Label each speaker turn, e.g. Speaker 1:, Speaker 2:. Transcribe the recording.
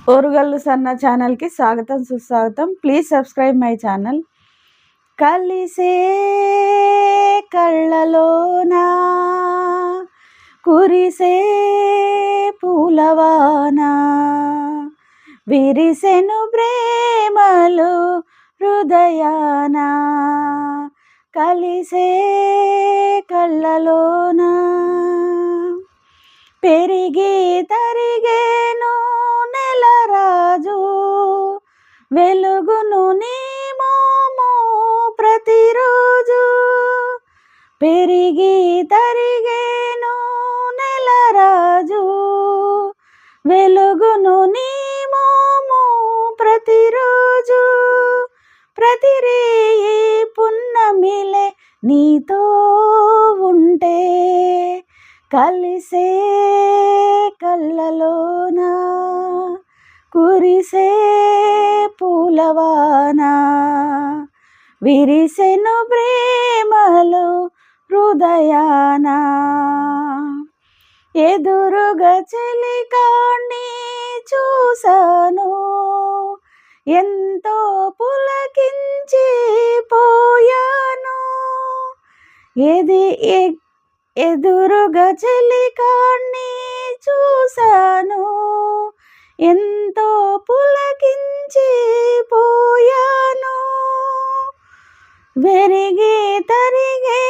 Speaker 1: ఓరుగల్లు సన్న ఛానల్‌కి స్వాగతం, సుస్వాగతం. Please subscribe my channel. కలిసే కళ్ళలోనా కురిసే పూలవాన విరిసెను ప్రేమలు హృదయాన కలిసే కళ్ళలోనా పెరిగి తరిగేను నెలరాజు వెలుగును నీ మోము ప్రతిరోజు పెరిగి తరిగేను నెలరాజు వెలుగును నీ మోము ప్రతిరోజు ప్రతిరేయి పున్నమిలే నీతో ఉంటే కలిసే కళ్ళలోన కురిసే పూలవాన విరిసెను ప్రేమలు హృదయాన ఎదురుగా చెలికాణ్ణి చూసాను ఎంతో పులకించి పోయాను ఎదురుగా చెలికాణ్ణి చూశాను ఎంతో పులకించి పోయాను వెరిగి తరిగే